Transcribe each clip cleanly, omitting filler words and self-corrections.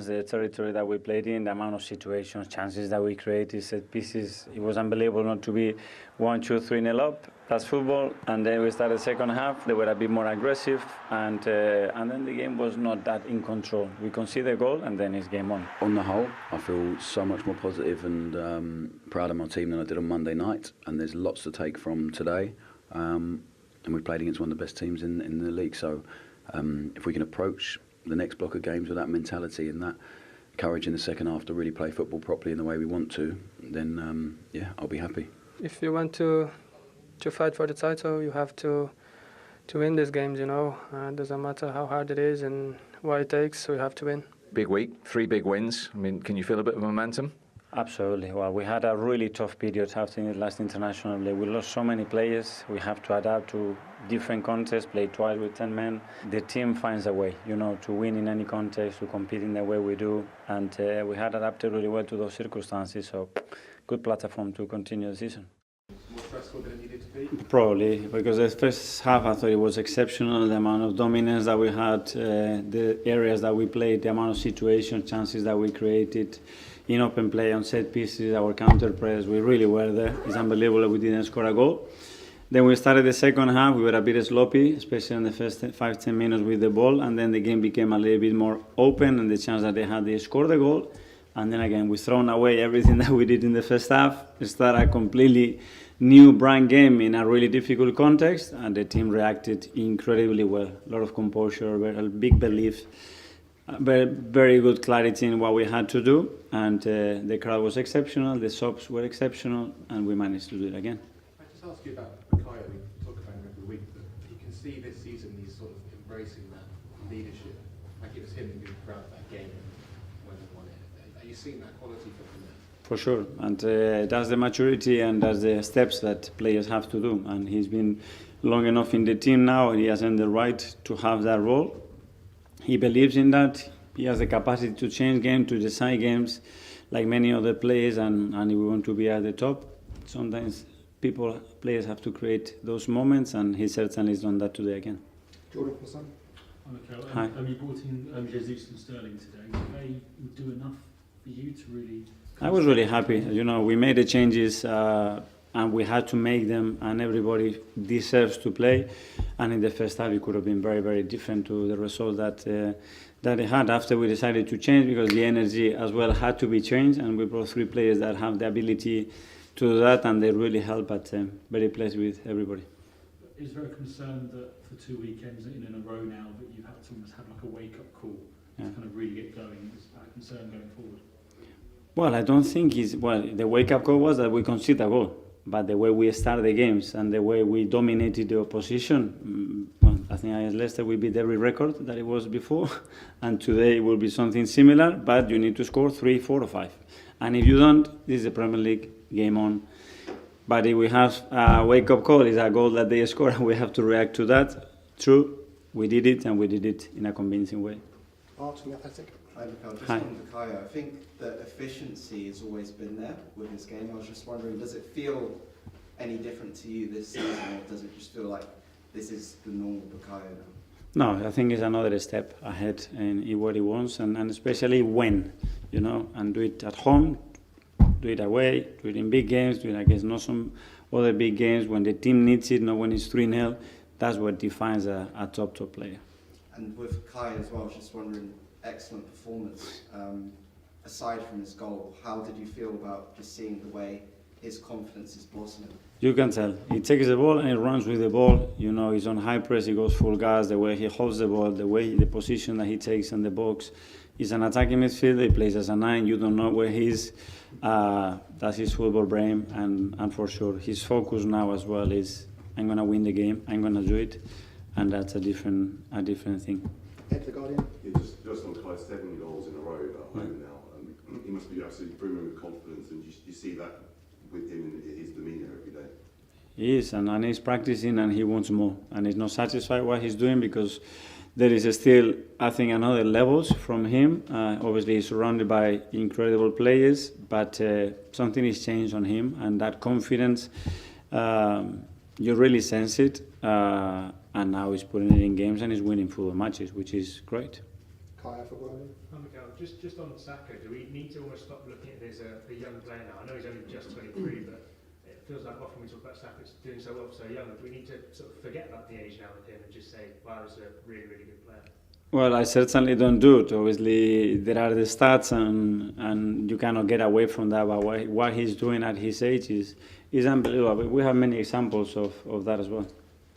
The territory that we played in, the amount of situations, chances that we created, set pieces, it was unbelievable not to be 1-2-3-0 up. That's football. And then we started the second half. They were a bit more aggressive, and then the game was not that in control. We conceded a goal, and then it's game on. On the whole, I feel so much more positive and proud of my team than I did on Monday night. And there's lots to take from today. And we played against one of the best teams in the league. So if we can approach the next block of games with that mentality and that courage in the second half to really play football properly in the way we want to, then yeah, I'll be happy. If you want to fight for the title, you have to win these games, you know. It doesn't matter how hard it is and what it takes, so you have to win. Big week, 3 big wins. I mean, can you feel a bit of momentum? Absolutely. Well, we had a really tough period after the last international. We lost so many players. We have to adapt to different contests, play twice with 10 men. The team finds a way, you know, to win in any context, to compete in the way we do. And we had adapted really well to those circumstances. So, good platform to continue the season. More stressful than it needed to be? Probably, because the first half I thought it was exceptional, the amount of dominance that we had, the areas that we played, the amount of situations, chances that we created in open play, on set pieces, our counter press, we really were there. It's unbelievable that we didn't score a goal. Then we started the second half, we were a bit sloppy, especially in the first 5-10 minutes with the ball, and then the game became a little bit more open, and the chance that they had, they scored the goal. And then again, we thrown away everything that we did in the first half. We started a completely new brand game in a really difficult context, and the team reacted incredibly well. A lot of composure, a big belief, very good clarity in what we had to do, and the crowd was exceptional, the subs were exceptional, and we managed to do it again. I just ask you about Bukayo. We talk about him every week, but you can see this season he's sort of embracing that leadership. Like it was him who grabbed that game when they won it. Are you seeing that quality from him there? For sure, and that's the maturity and that's the steps that players have to do. And he's been long enough in the team now, and he has earned the right to have that role. He believes in that. He has the capacity to change games, to decide games, like many other players. And if we want to be at the top, sometimes players have to create those moments, and he certainly has done that today again. Jordan, for son. Hi. You brought in Jesus and Sterling today. Did they do enough for you to really? I was really happy. You know, we made the changes and we had to make them, and everybody deserves to play. And in the first half, it could have been very, very different to the result that they had after we decided to change, because the energy as well had to be changed, and we brought 3 players that have the ability to do that, and they really help at very pleased with everybody. Is there a concern that for 2 weekends in a row now that you've had to almost have like a wake-up call to kind of really get going? Is that a concern going forward? Well, I don't think the wake-up call was that we conceded a goal, but the way we started the games and the way we dominated the opposition, well, I think against Leicester we beat every record that it was before, and today it will be something similar, but you need to score 3, 4 or 5. And if you don't, this is the Premier League, game on. But if we have a wake-up call, it's a goal that they score, and we have to react to that. True, we did it, and we did it in a convincing way. Art from the Athletic. Hi, Mikel. Just Hi. on Bukayo, I think the efficiency has always been there with his game. I was just wondering, does it feel any different to you this season, or does it just feel like this is the normal Bukayo now? No, I think it's another step ahead in what he wants, and especially when, you know, and do it at home, do it away, do it in big games, do it against not some other big games when the team needs it, not when it's 3-0. That's what defines a top player. And with Kai as well, I was just wondering, excellent performance. Aside from his goal, how did you feel about just seeing the way his confidence is blossoming? You can tell. He takes the ball and he runs with the ball. You know, he's on high press, he goes full gas, the way he holds the ball, the position that he takes in the box. He's an attacking midfielder, he plays as a 9, you don't know where he is. That's his football brain, and for sure his focus now as well is, I'm going to win the game, I'm going to do it, and that's a different thing. Ed, the Guardian. Yeah, just on Kai, 7 goals in a row at home now. He must be absolutely brimming with confidence, and you see that with him in his demeanour every day. He is, and he's practicing, and he wants more, and he's not satisfied what he's doing, because there is still, I think, another levels from him. Obviously, he's surrounded by incredible players, but something has changed on him, and that confidence, you really sense it, and now he's putting it in games and he's winning football matches, which is great. Kaya for Brian? Mikel, just on Saka, do we need to almost stop looking at him as a young player now? I know he's only just 23, but it feels like often we talk about Saka doing so well for so young. Do we need to sort of forget about the age now with him and just say, wow, he's a really, really good player? Well, I certainly don't do it. Obviously, there are the stats, and you cannot get away from that. But what he's doing at his age is unbelievable. We have many examples of that as well.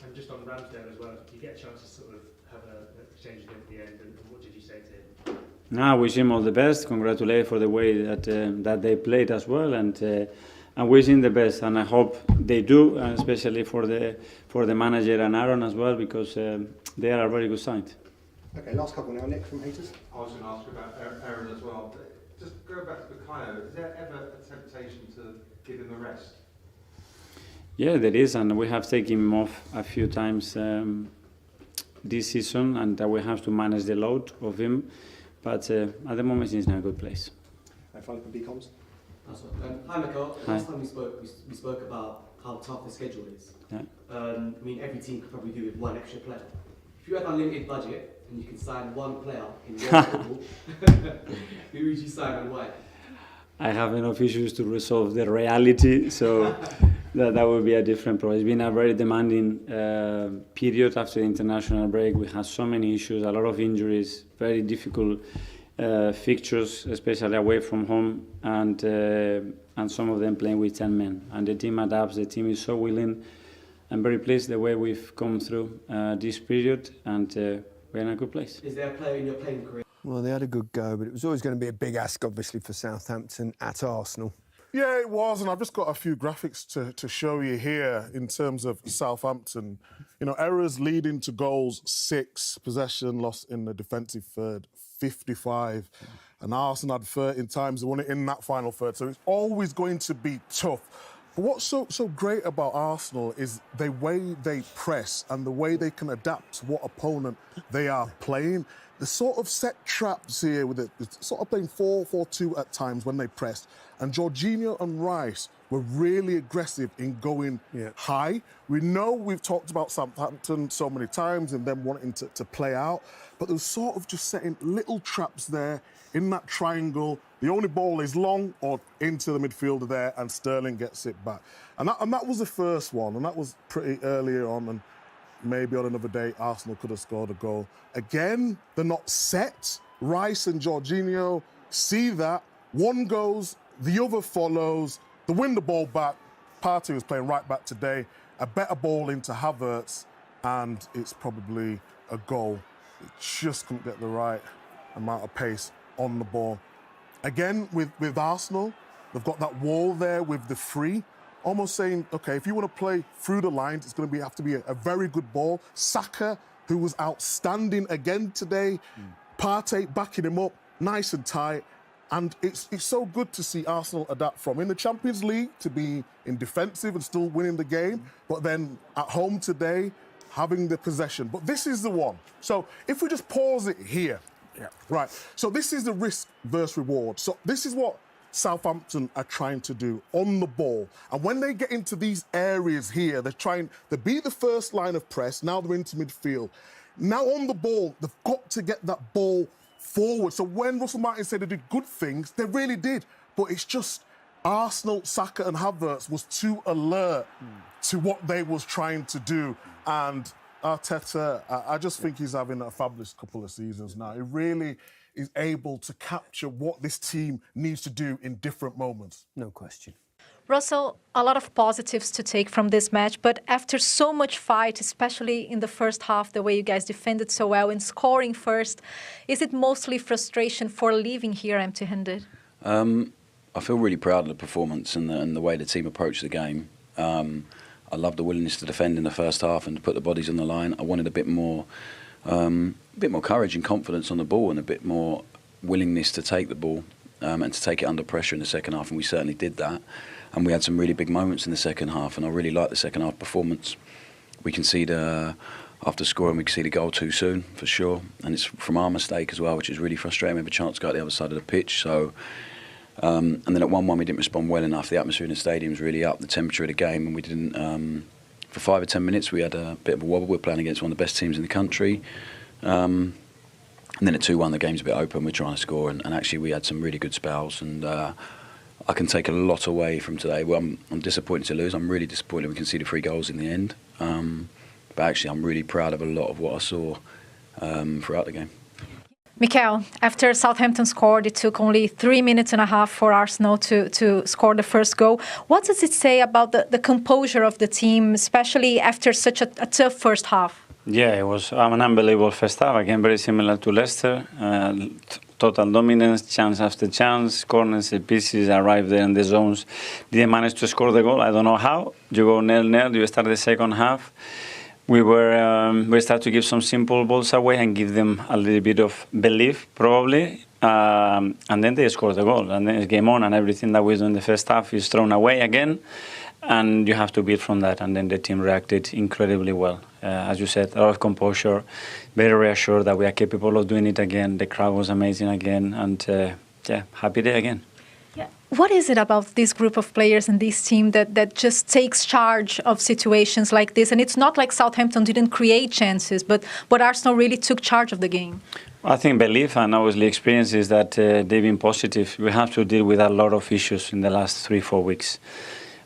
And just on Ramsdale as well, did you get a chance to sort of have an exchange with him at the end, and what did you say to him? I wish him all the best. Congratulate for the way that they played as well, and wish him the best. And I hope they do, and especially for the manager and Aaron as well, because they are a very good side. Okay, last couple now. Nick from Haters. I was going to ask about Aaron as well. Just go back to Bukayo. Is there ever a temptation to give him a rest? Yeah, there is, and we have taken him off a few times this season, and we have to manage the load of him. But at the moment, he's in a good place. Finally from BComs. Hi, Mikel. Hi. Last time we spoke about how tough the schedule is. Yeah. I mean, every team could probably do with one extra player. If you had unlimited budget and you could sign one player in your football, who would you sign and why? I have enough issues to resolve the reality, so that would be a different problem. It's been a very demanding period after the international break. We had so many issues, a lot of injuries, very difficult fixtures, especially away from home, and some of them playing with 10 men. And the team adapts. The team is so willing. I'm very pleased the way we've come through this period, and we're in a good place. Is there a player in your playing career? Well, they had a good go, but it was always going to be a big ask, obviously, for Southampton at Arsenal. Yeah, it was, and I've just got a few graphics to show you here in terms of Southampton. You know, errors leading to goals, 6, possession lost in the defensive third, 55. And Arsenal had 13 times they won it in that final third, so it's always going to be tough. But what's so great about Arsenal is the way they press and the way they can adapt to what opponent they are playing. The sort of set traps here with it, sort of playing 4-4-2 at times when they pressed. And Jorginho and Rice were really aggressive in going high. We know we've talked about Southampton so many times and them wanting to play out, but they were sort of just setting little traps there in that triangle. The only ball is long or into the midfielder there, and Sterling gets it back. And that was the first one, and that was pretty earlier on. And maybe on another day, Arsenal could have scored a goal. Again, they're not set. Rice and Jorginho see that. One goes, the other follows. They win the ball back. Partey was playing right back today. A better ball into Havertz, and it's probably a goal. It just couldn't get the right amount of pace on the ball. Again, with Arsenal, they've got that wall there with the free. Almost saying, OK, if you want to play through the lines, it's going to have to be a very good ball. Saka, who was outstanding again today. Partey backing him up, nice and tight. And it's so good to see Arsenal adapt from in the Champions League to be in defensive and still winning the game, but then at home today, having the possession. But this is the one. So if we just pause it here. Yeah. Right. So this is the risk versus reward. So this is what Southampton are trying to do on the ball. And when they get into these areas here, they beat the first line of press, now they're into midfield. Now on the ball, they've got to get that ball forward. So when Russell Martin said they did good things, they really did. But it's just Arsenal, Saka and Havertz was too alert to what they was trying to do. And Arteta, I just think he's having a fabulous couple of seasons now. He really is able to capture what this team needs to do in different moments. No question. Russell, a lot of positives to take from this match, but after so much fight, especially in the first half, the way you guys defended so well and scoring first, is it mostly frustration for leaving here empty-handed? I feel really proud of the performance and the way the team approached the game. I love the willingness to defend in the first half and to put the bodies on the line. I wanted a bit more courage and confidence on the ball and a bit more willingness to take the ball and to take it under pressure in the second half, and we certainly did that. And we had some really big moments in the second half, and I really liked the second half performance. We conceded after scoring, we conceded a goal too soon, for sure, and it's from our mistake as well, which is really frustrating. We have a chance to go out the other side of the pitch, so... and then at 1-1 we didn't respond well enough. The atmosphere in the stadium was really up, the temperature of the game, and we didn't... for 5 or 10 minutes we had a bit of a wobble. We're playing against one of the best teams in the country. And And then at 2-1, the game's a bit open. We're trying to score, and actually we had some really good spells. And I can take a lot away from today. Well, I'm disappointed to lose. I'm really disappointed we conceded 3 goals in the end. But actually, I'm really proud of a lot of what I saw throughout the game. Mikel, after Southampton scored, it took only 3.5 minutes for Arsenal to score the first goal. What does it say about the composure of the team, especially after such a tough first half? Yeah, it was an unbelievable first half. Again, very similar to Leicester. Total dominance, chance after chance, corners and pieces arrived there in the zones. Didn't manage to score the goal. I don't know how. You go 0-0, you start the second half. We started to give some simple balls away and give them a little bit of belief, probably. And then they scored the goal. And then it's game on, and everything that we do in the first half is thrown away again. And you have to build from that. And then the team reacted incredibly well. As you said, a lot of composure, very reassured that we are capable of doing it again. The crowd was amazing again. And yeah, happy day again. Yeah. What is it about this group of players and this team that just takes charge of situations like this? And it's not like Southampton didn't create chances, but Arsenal really took charge of the game. I think belief and obviously experiences that they've been positive. We have to deal with a lot of issues in the last 3-4 weeks.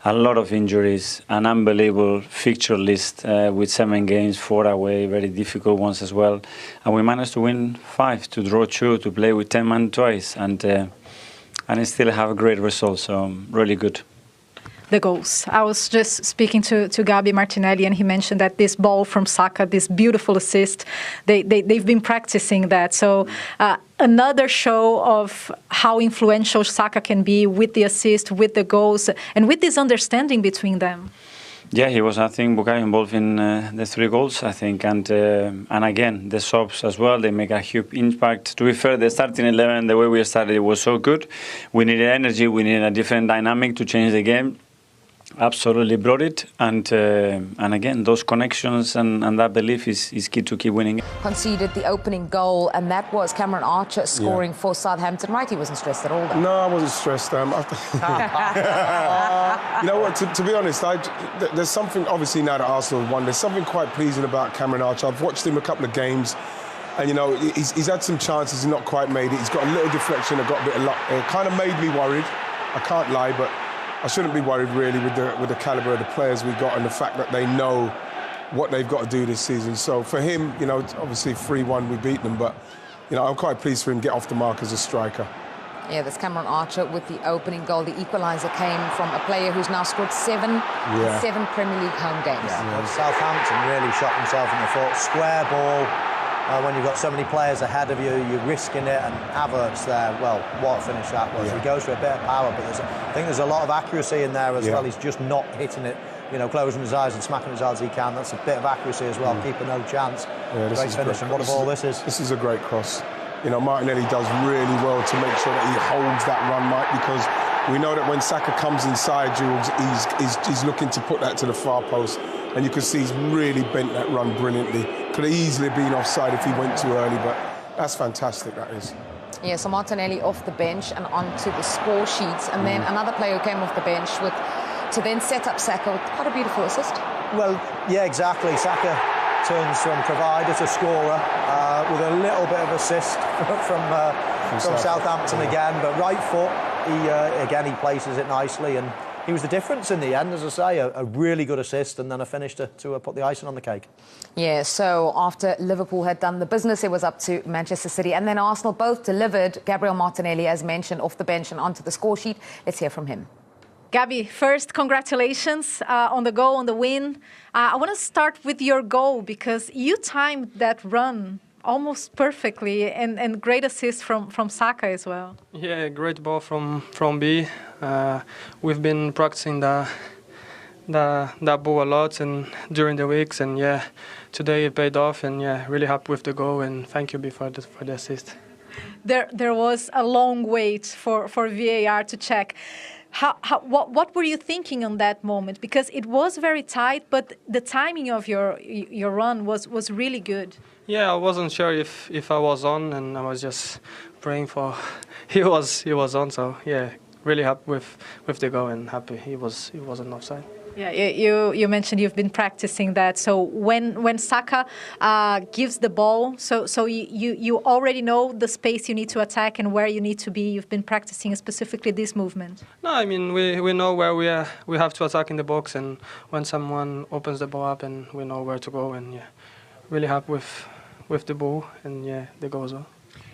A lot of injuries, an unbelievable fixture list with 7 games, 4 away, very difficult ones as well. And we managed to win 5, to draw 2, to play with 10 men twice. And still have a great result, so really good. The goals. I was just speaking to Gabi Martinelli, and he mentioned that this ball from Saka, this beautiful assist, they've been practicing that. So another show of how influential Saka can be with the assist, with the goals, and with this understanding between them. Yeah, he was, I think, Bukayo involved in the 3 goals, I think. And again, the subs as well, they make a huge impact. To be fair, the starting 11, the way we started, it was so good. We needed energy, we needed a different dynamic to change the game. Absolutely brought it. And again, those connections and that belief is key to keep winning. Conceded the opening goal, and that was Cameron Archer scoring for Southampton. Right, he wasn't stressed at all, though. No, I wasn't stressed. You know what, to be honest, there's something, obviously now that Arsenal have won, there's something quite pleasing about Cameron Archer. I've watched him a couple of games, and you know, he's had some chances, he's not quite made it. He's got a little deflection, got a bit of luck. It kind of made me worried, I can't lie, but I shouldn't be worried really with the calibre of the players we got and the fact that they know what they've got to do this season. So for him, you know, obviously 3-1 we beat them, but you know, I'm quite pleased for him to get off the mark as a striker. Yeah, there's Cameron Archer with the opening goal. The equaliser came from a player who's now scored 7 Premier League home games. Yeah. Southampton really shot himself in the foot. Square ball. When you've got so many players ahead of you, you're risking it, and Havertz there, well, what a finish that was. He goes for a bit of power, but I think there's a lot of accuracy in there as well. He's just not hitting it, you know, closing his eyes and smacking as hard as he can. That's a bit of accuracy as well, keeping no chance. Yeah, great finish, and what a ball this is. This is a great cross. You know, Martinelli does really well to make sure that he holds that run, Mike, because we know that when Saka comes inside you, he's looking to put that to the far post. And you can see he's really bent that run brilliantly. Could have easily been offside if he went too early, but that's fantastic, that is. Yeah, so Martinelli off the bench and onto the score sheets. And then another player who came off the bench to then set up Saka with quite a beautiful assist. Well, yeah, exactly. Saka turns from provider to scorer with a little bit of assist from Southampton again. But right foot, he places it nicely, and he was the difference in the end, as I say, a really good assist and then a finish to put the icing on the cake. Yeah, so after Liverpool had done the business, it was up to Manchester City. And then Arsenal both delivered. Gabriel Martinelli, as mentioned, off the bench and onto the score sheet. Let's hear from him. Gabi, first, congratulations on the goal, on the win. I want to start with your goal because you timed that run almost perfectly, and great assist from Saka as well. Yeah, great ball from B. We've been practicing that ball a lot and during the weeks, and yeah, today it paid off, and yeah, really happy with the goal, and thank you B for the assist. There was a long wait for VAR to check. What were you thinking on that moment? Because it was very tight, but the timing of your run was really good. Yeah, I wasn't sure if I was on, and I was just praying for he was on. So yeah, really happy with the goal and happy he wasn't offside. Yeah, you mentioned you've been practicing that. So when Saka gives the ball, so you already know the space you need to attack and where you need to be. You've been practicing specifically this movement. No, I mean we know where we have to attack in the box, and when someone opens the ball up, and we know where to go. And yeah, really happy with the ball and yeah, the goal as well.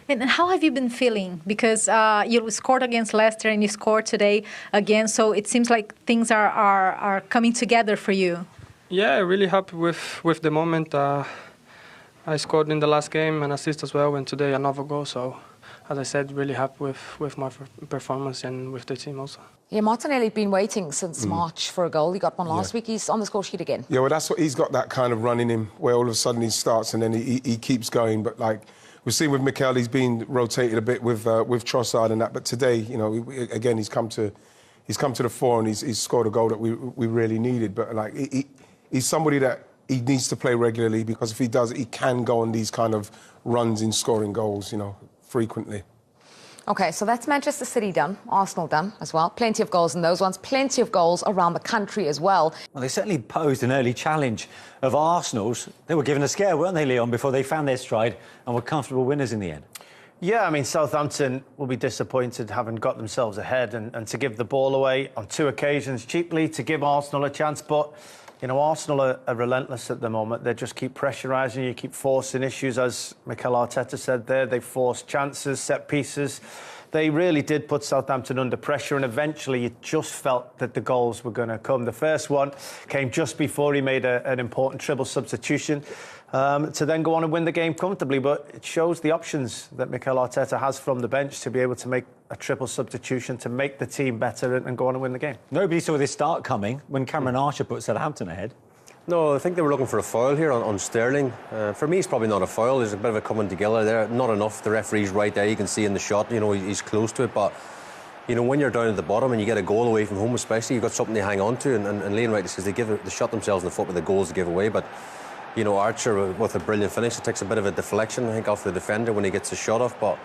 And how have you been feeling? Because you scored against Leicester and you scored today again, so it seems like things are coming together for you. Yeah, really happy with the moment. I scored in the last game, an assist as well, and today another goal. So, as I said, really happy with my performance and with the team also. Yeah, Martinelli's been waiting since March for a goal. He got one last week. He's on the score sheet again. Yeah, well, that's what he's got, that kind of run in him where all of a sudden he starts and then he keeps going. But like we've seen with Mikel, he's been rotated a bit with Trossard and that. But today, you know, again, he's come to the fore and he's scored a goal that we really needed. But like he's somebody that he needs to play regularly, because if he does, he can go on these kind of runs in scoring goals, you know, frequently. OK, so that's Manchester City done, Arsenal done as well. Plenty of goals in those ones, plenty of goals around the country as well. Well, they certainly posed an early challenge of Arsenal's. They were given a scare, weren't they, Leon, before they found their stride and were comfortable winners in the end? Yeah, I mean, Southampton will be disappointed having got themselves ahead and to give the ball away on 2 occasions cheaply to give Arsenal a chance. But, you know, Arsenal are relentless at the moment. They just keep pressurising you, keep forcing issues, as Mikel Arteta said there. They force chances, set pieces. They really did put Southampton under pressure, and eventually you just felt that the goals were going to come. The first one came just before he made an important triple substitution to then go on and win the game comfortably. But it shows the options that Mikel Arteta has from the bench to be able to make a triple substitution, to make the team better and go on and win the game. Nobody saw this start coming when Cameron Archer put Southampton ahead. No, I think they were looking for a foul here on Sterling. For me, it's probably not a foul. There's a bit of a coming together there. Not enough. The referee's right there. You can see in the shot, you know, he's close to it. But, you know, when you're down at the bottom and you get a goal away from home especially, you've got something to hang on to. And Ian Wright says they shot themselves in the foot with the goals to give away. But, you know, Archer, with a brilliant finish, it takes a bit of a deflection, I think, off the defender when he gets the shot off. But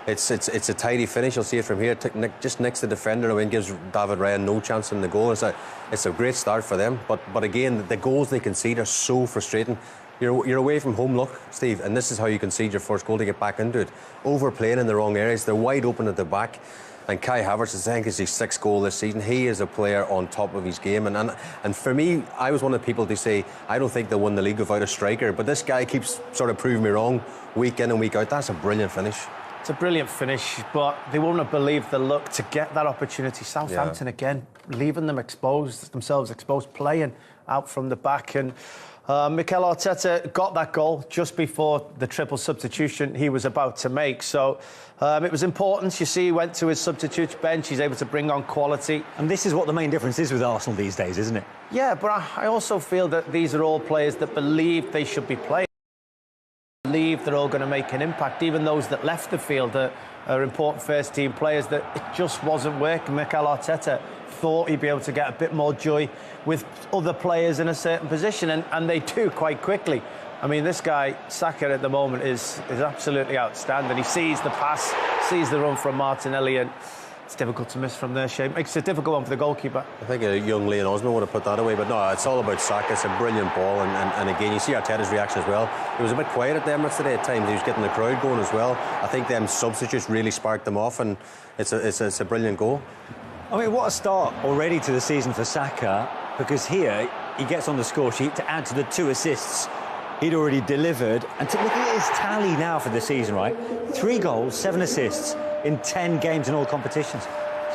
it's a tidy finish. You'll see it from here. Just next to the defender, and gives David Ryan no chance in the goal. It's a great start for them. But again, the goals they concede are so frustrating. You're away from home, look, Steve, and this is how you concede your first goal to get back into it. Overplaying in the wrong areas. They're wide open at the back. And Kai Havertz, I think, is his 6th goal this season. He is a player on top of his game. And for me, I was one of the people to say, I don't think they'll win the league without a striker. But this guy keeps sort of proving me wrong week in and week out. That's a brilliant finish. It's a brilliant finish, but they wouldn't have believed the luck to get that opportunity. Southampton, again, leaving themselves exposed, playing out from the back. And Mikel Arteta got that goal just before the triple substitution he was about to make. So it was important. You see, he went to his substitute bench. He's able to bring on quality. And this is what the main difference is with Arsenal these days, isn't it? Yeah, but I also feel that these are all players that believe they should be playing. Believe they're all going to make an impact. Even those that left the field are important first-team players that it just wasn't working. Mikel Arteta thought he'd be able to get a bit more joy with other players in a certain position, and they do quite quickly. I mean, this guy, Saka, at the moment is absolutely outstanding. He sees the pass, sees the run from Martinelli, and it's difficult to miss from there, Shane. Makes it a difficult one for the goalkeeper. I think a young Leon Osman would have put that away, but no, it's all about Saka. It's a brilliant ball, and again, you see Arteta's reaction as well. He was a bit quiet at the Emirates today at times. He was getting the crowd going as well. I think them substitutes really sparked them off, and it's a brilliant goal. I mean, what a start already to the season for Saka, because here he gets on the score sheet to add to the 2 assists he'd already delivered. And to look at his tally now for the season, right? 3 goals, 7 assists in 10 games in all competitions.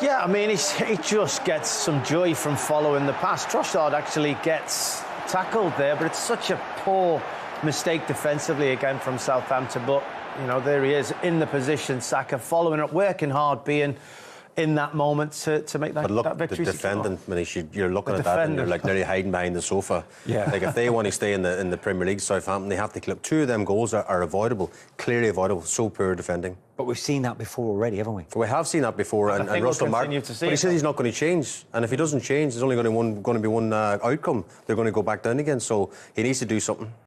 Yeah, I mean, he just gets some joy from following the pass. Trossard actually gets tackled there, but it's such a poor mistake defensively again from Southampton. But, you know, there he is in the position, Saka, following up, working hard, being in that moment to make that, but look, that victory. The defendant, Manish, you're looking at that and you're like nearly hiding behind the sofa. Yeah. Like if they want to stay in the Premier League, Southampton, they have to clip. 2 of them goals are avoidable, clearly avoidable. So poor defending. But we've seen that before already, haven't we? We have seen that before, and Russell Martin. But he says he's not going to change, and if he doesn't change, there's only going to be one outcome. They're going to go back down again. So he needs to do something.